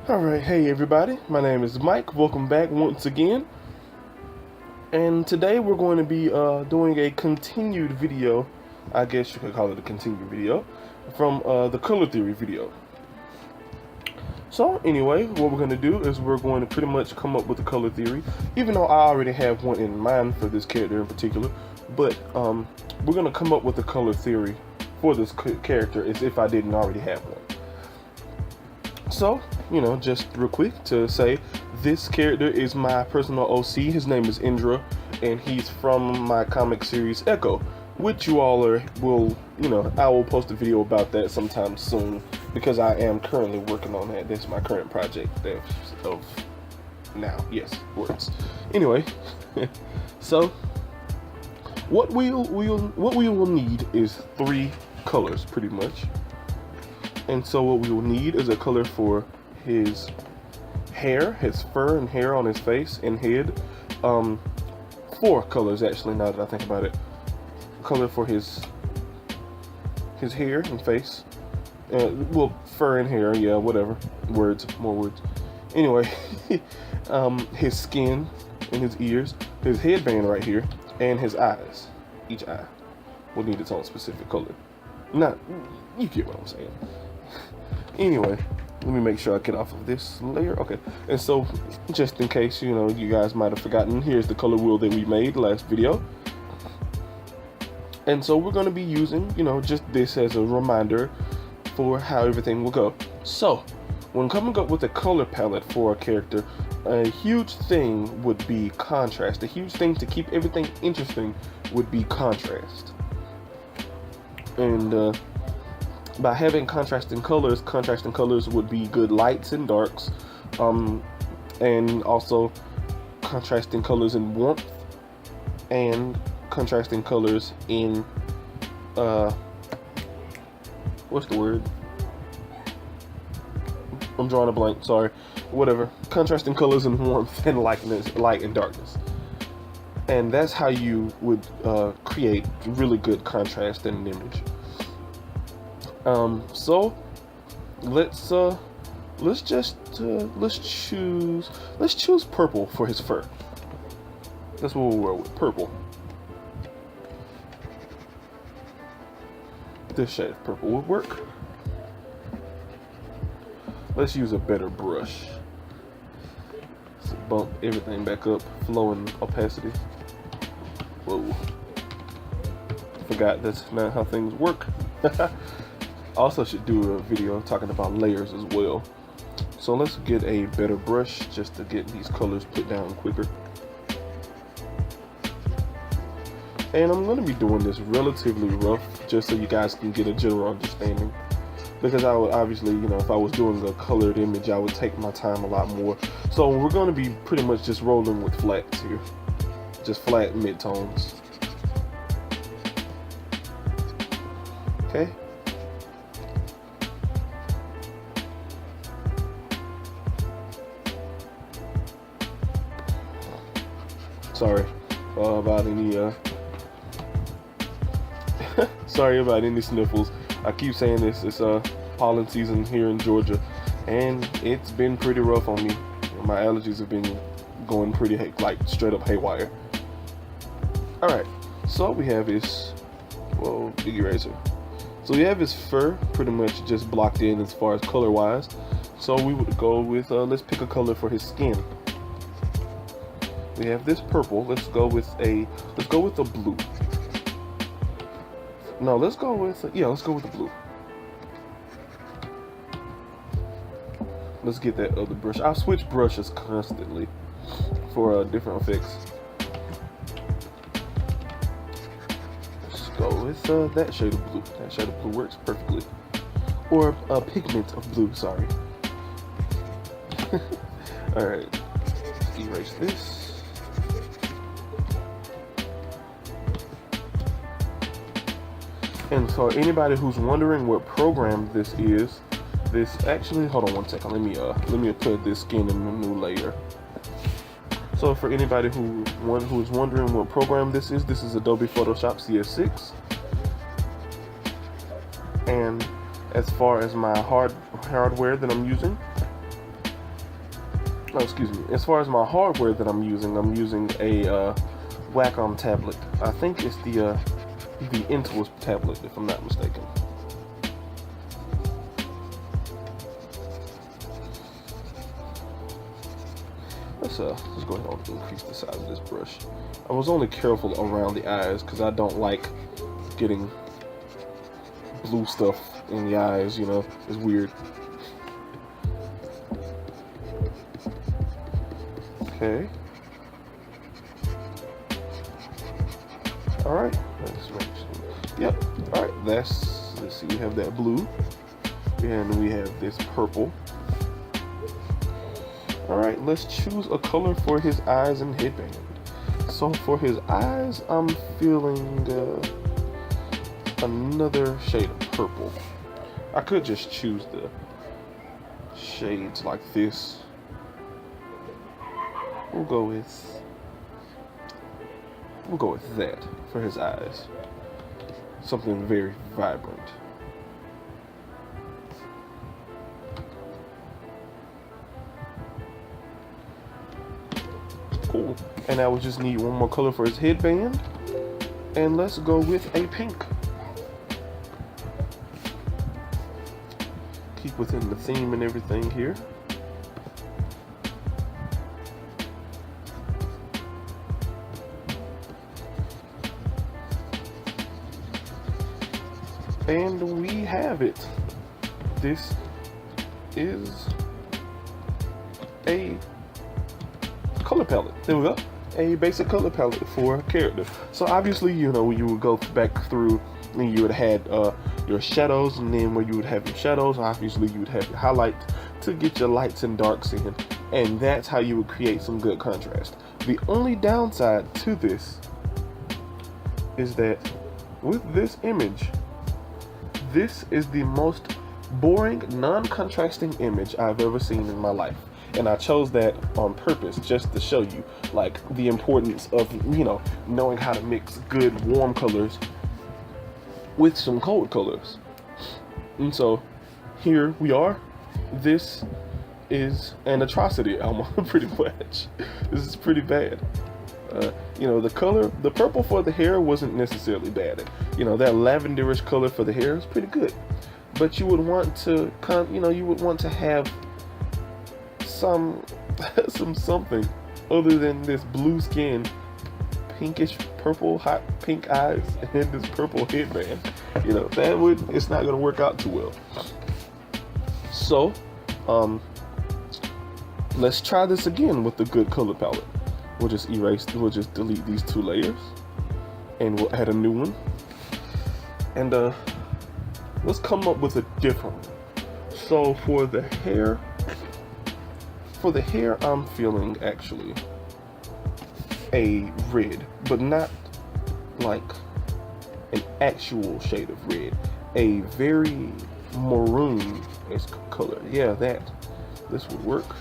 Alright, hey everybody, my name is Mike, welcome back once again. And today we're going to be doing a continued video, I guess you could call it a continued video, from the color theory video. So anyway, what we're going to do is we're going to pretty much come up with a color theory, even though I already have one in mind for this character in particular, but we're going to come up with a color theory for this character as if I didn't already have one. So, you know, just real quick to say, this character is my personal OC. His name is Indra, and he's from my comic series Echo, which you all will, I will post a video about that sometime soon, because I am currently working on that. That's my current project of now. Yes, words. Anyway, so what we will need is 3 colors, pretty much. And so what we will need is a color for his hair, his fur and hair on his face and head. 4 colors actually, now that I think about it. Color for his hair and face. Well, fur and hair, yeah, whatever. Words, more words. Anyway, his skin and his ears, his headband right here, and his eyes. Each eye will need its own specific color. You get what I'm saying. Anyway, let me make sure I get off of this layer. Okay, and so just in case you guys might have forgotten, here's the color wheel that we made last video. And so we're going to be using just this as a reminder for how everything will go. So when coming up with a color palette for a character, a huge thing would be contrast. A huge thing to keep everything interesting would be contrast. And by having contrasting colors would be good lights and darks, and also contrasting colors in warmth, and contrasting colors in what's the word? I'm drawing a blank, sorry. Whatever. Contrasting colors in warmth and light and darkness. And that's how you would create really good contrast in an image. So let's choose purple for his fur. That's what we'll roll with, purple. This shade of purple would work. Let's use a better brush. So bump everything back up, flow and opacity. Whoa. Forgot that's not how things work. Also should do a video talking about layers as well. So let's get a better brush just to get these colors put down quicker. And I'm going to be doing this relatively rough just so you guys can get a general understanding. Because I would obviously, if I was doing a colored image, I would take my time a lot more. So we're going to be pretty much just rolling with flats here. Just flat mid-tones. Okay. Sorry about any sorry about any sniffles. I keep saying this, it's pollen season here in Georgia, and it's been pretty rough on me. My allergies have been going pretty straight up haywire. Alright, so we have his big eraser. So we have his fur pretty much just blocked in as far as color wise. So we would go with let's pick a color for his skin. We have this purple. Let's go with a blue. No, let's go with the blue. Let's get that other brush. I switch brushes constantly for different effects. Let's go with that shade of blue. That shade of blue works perfectly. Or a pigment of blue, sorry. Alright, erase this. And for anybody who's wondering what program this is, hold on one second. Let me put this skin in a new layer. So for anybody who is wondering what program this is Adobe Photoshop CS6. And as far as my hardware that I'm using, no, excuse me, as far as my hardware that I'm using a Wacom tablet. I think it's the Intuos tablet, if I'm not mistaken. Let's go ahead and increase the size of this brush. I was only careful around the eyes because I don't like getting blue stuff in the eyes, you know, it's weird. Okay. Alright, let's make sure. Yep, alright, let's see, we have that blue, and we have this purple. Alright, let's choose a color for his eyes and headband. So for his eyes, I'm feeling another shade of purple. I could just choose the shades like this. We'll go with that for his eyes. Something very vibrant. Cool. And now we just need one more color for his headband. And let's go with a pink. Keep within the theme and everything here. And we have it. This is a color palette. There we go. A basic color palette for a character. So obviously, you know, you would go back through and you would have had your shadows, and then where you would have your shadows, obviously you would have your highlights to get your lights and darks in, and that's how you would create some good contrast. The only downside to this is that with this image, this is the most boring, non-contrasting image I've ever seen in my life. And I chose that on purpose just to show you, like, the importance of, you know, knowing how to mix good warm colors with some cold colors. And so here we are. This is an atrocity, almost, pretty much. This is pretty bad. You know, the purple for the hair wasn't necessarily bad. You know, that lavenderish color for the hair is pretty good. But you would want to, you would want to have something other than this blue skin, pinkish purple, hot pink eyes, and this purple headband. You know, it's not gonna work out too well. So, let's try this again with the good color palette. We'll just delete these two layers, and we'll add a new one. And let's come up with a different one. So for the hair, I'm feeling actually a red, but not like an actual shade of red. A very maroon-esque color. Yeah, this would work.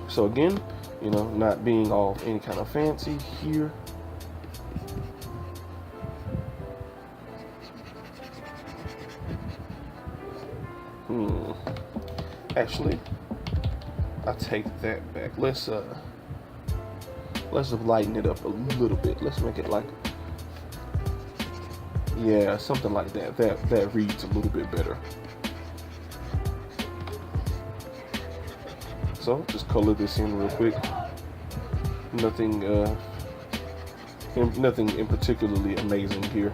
So again, you know, not being all any kind of fancy here. Actually, I take that back. Let's lighten it up a little bit. Let's make it like, yeah, something like that. That reads a little bit better. So just color this in real quick. Nothing in particularly amazing here.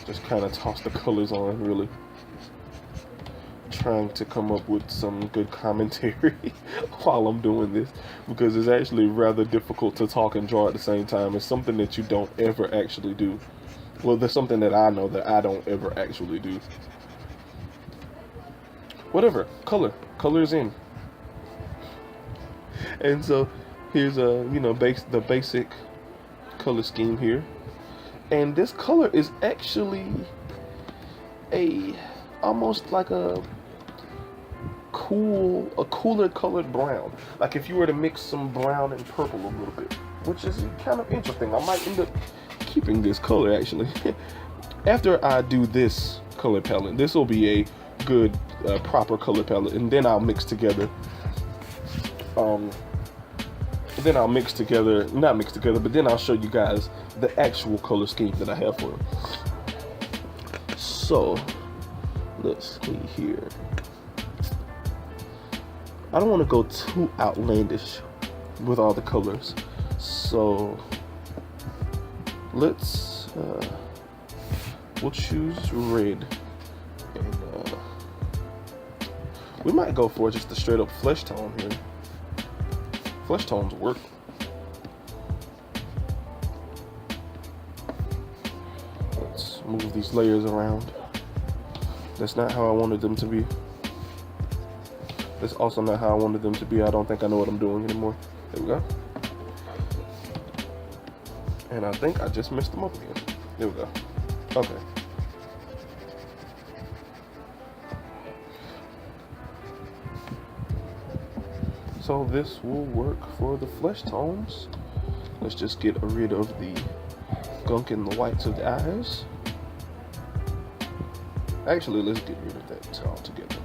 Just kind of toss the colors on, really. Trying to come up with some good commentary while I'm doing this, because it's actually rather difficult to talk and draw at the same time. It's something that you don't ever actually do. Well, there's something that I know that I don't ever actually do. Whatever, color's in. And so here's the basic color scheme here. And this color is actually almost like a cooler colored brown. Like if you were to mix some brown and purple a little bit, which is kind of interesting. I might end up keeping this color actually. After I do this color palette. This will be a good proper color palette, and then I'll mix together. Not mix together, but then I'll show you guys the actual color scheme that I have for them. So let's see here. I don't want to go too outlandish with all the colors, so let's we'll choose red, and we might go for just a straight up flesh tone here. Flesh tones work. Let's move these layers around. That's not how I wanted them to be. That's also not how I wanted them to be. I don't think I know what I'm doing anymore. There we go. And I think I just messed them up again. There we go. Okay. So this will work for the flesh tones. Let's just get rid of the gunk in the whites of the eyes. Actually, let's get rid of that altogether.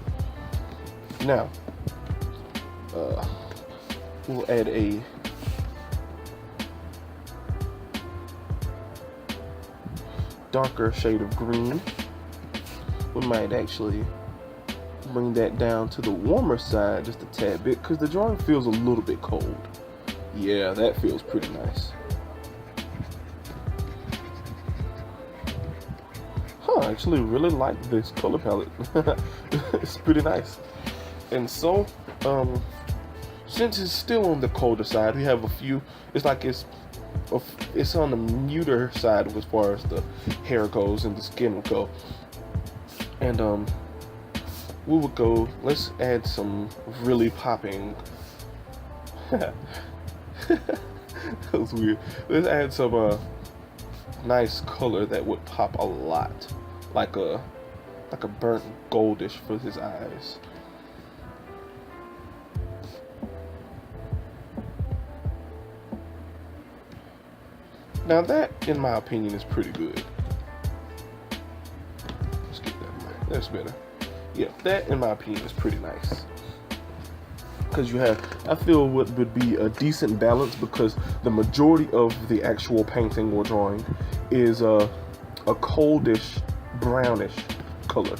Now, we'll add a darker shade of green. We might actually bring that down to the warmer side just a tad bit, because the drawing feels a little bit cold. Yeah, that feels pretty nice. I actually really like this color palette. It's pretty nice. And so, since it's still on the colder side, we have a few. It's like it's on the muter side as far as the hair goes and the skin will go. And we would go, let's add some really popping. That was weird. Let's add some nice color that would pop a lot, like a burnt goldish for his eyes. Now that, in my opinion, is pretty good. Let's get that. That's better. Yeah, that, in my opinion, is pretty nice. Because you have, I feel what would be a decent balance, because the majority of the actual painting or drawing is a coldish, brownish color.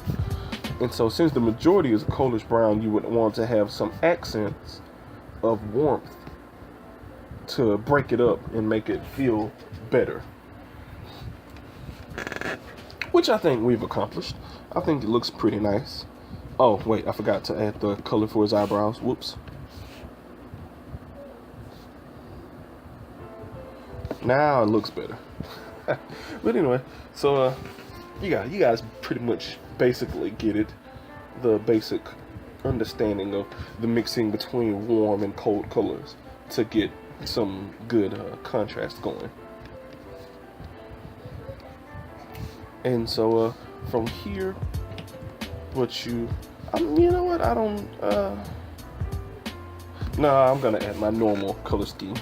And so since the majority is a coldish brown, you would want to have some accents of warmth to break it up and make it feel better. Which I think we've accomplished. I think it looks pretty nice. Oh, wait, I forgot to add the color for his eyebrows. Whoops. Now it looks better. But anyway, so you guys pretty much basically get it. The basic understanding of the mixing between warm and cold colors to get some good contrast going. And so from here, you know what, I don't, no, I'm gonna add my normal color scheme.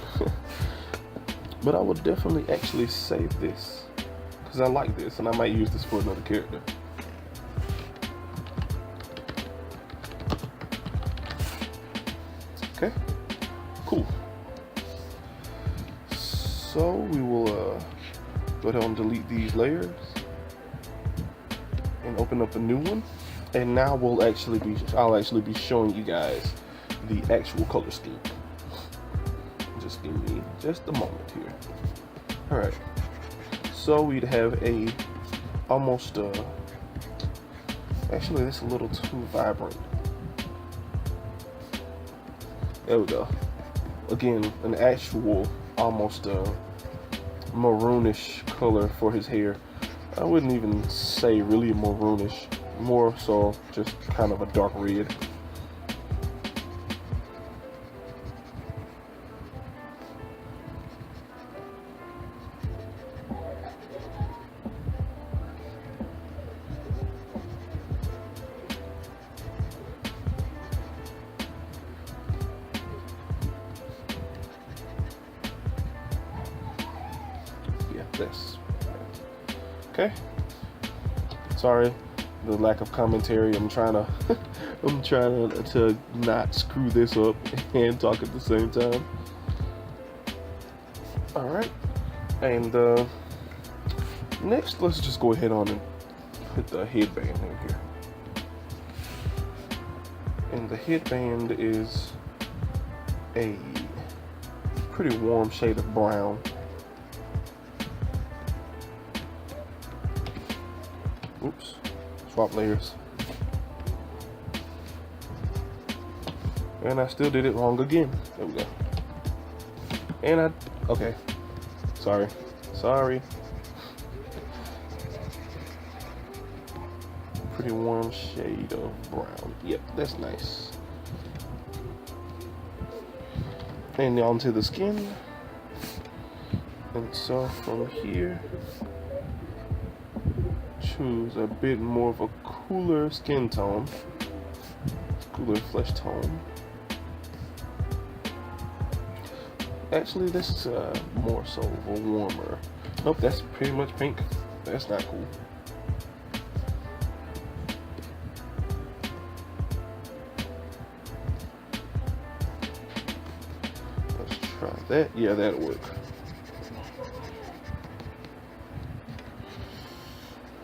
But I would definitely actually save this, because I like this, and I might use this for another character. Okay, cool. So we will go ahead and delete these layers and open up a new one. And now I'll actually be showing you guys the actual color scheme. Just give me just a moment here. All right. So we'd have a almost actually that's a little too vibrant. There we go. Again, an actual almost maroonish color for his hair. I wouldn't even say really maroonish, more so just kind of a dark red. Yeah, this. Okay. Sorry, the lack of commentary. I'm trying to I'm trying to not screw this up and talk at the same time. All right, and next, let's just go ahead on and put the headband in here. And the headband is a pretty warm shade of brown. Oops, swap layers. And I still did it wrong again. There we go. And okay. Sorry. Pretty warm shade of brown. Yep, that's nice. And onto the skin. And so from here, choose a bit more of a cooler skin tone, cooler flesh tone. Actually, this is more so of a warmer. Nope, that's pretty much pink. That's not cool. Let's try that. Yeah, that'll work.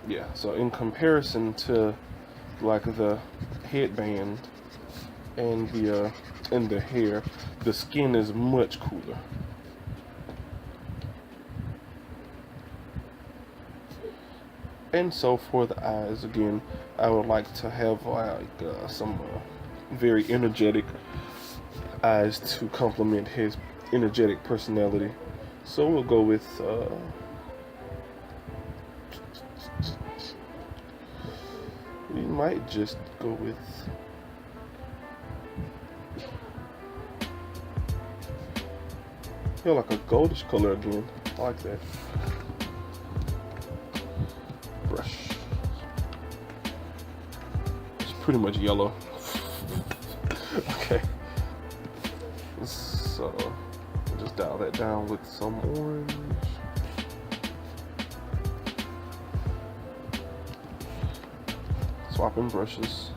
Yeah, so in comparison to like the headband and the hair, the skin is much cooler. And so for the eyes, again, I would like to have like some very energetic eyes to complement his energetic personality. So we'll go with we might just go with like a goldish color again. I like that. Brush. It's pretty much yellow. Okay. So just dial that down with some orange. Swapping brushes.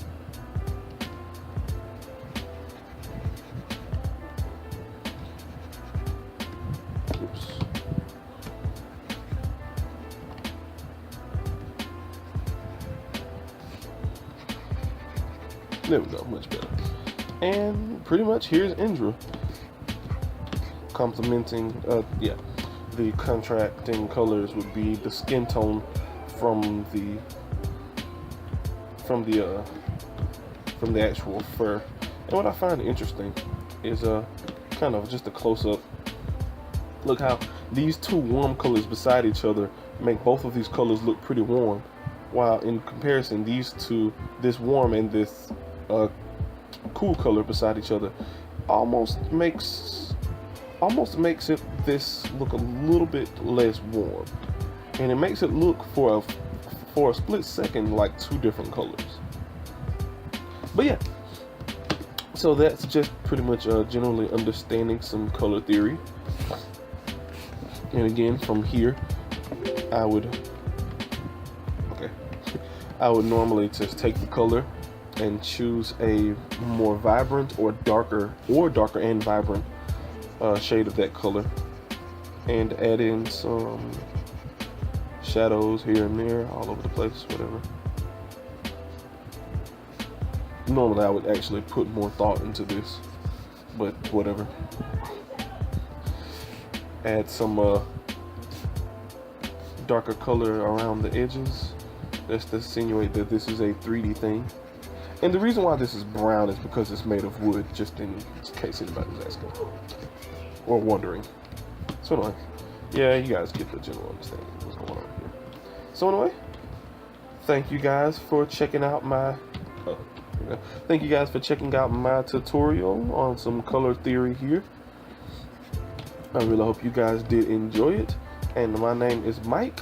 Oops. There we go, much better. And pretty much here's Indra. Complementing, the contrasting colors would be the skin tone from the actual fur. And what I find interesting is kind of just a close-up. Look how these two warm colors beside each other make both of these colors look pretty warm, while in comparison these two, this warm and this cool color beside each other, almost makes it this look a little bit less warm, and it makes it look for a split second like two different colors. But yeah, so that's just pretty much generally understanding some color theory. And again, from here, I would normally just take the color and choose a more vibrant or darker and vibrant shade of that color, and add in some shadows here and there, all over the place, whatever. Normally I would actually put more thought into this, but whatever. Add some darker color around the edges. Let's insinuate that this is a 3D thing. And the reason why this is brown is because it's made of wood, just in case anybody's asking or wondering. So anyway, yeah, you guys get the general understanding of what's going on here. So anyway, thank you guys for checking out my tutorial on some color theory here. I really hope you guys did enjoy it. And my name is Mike.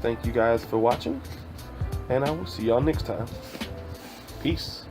Thank you guys for watching, and I will see y'all next time. Peace.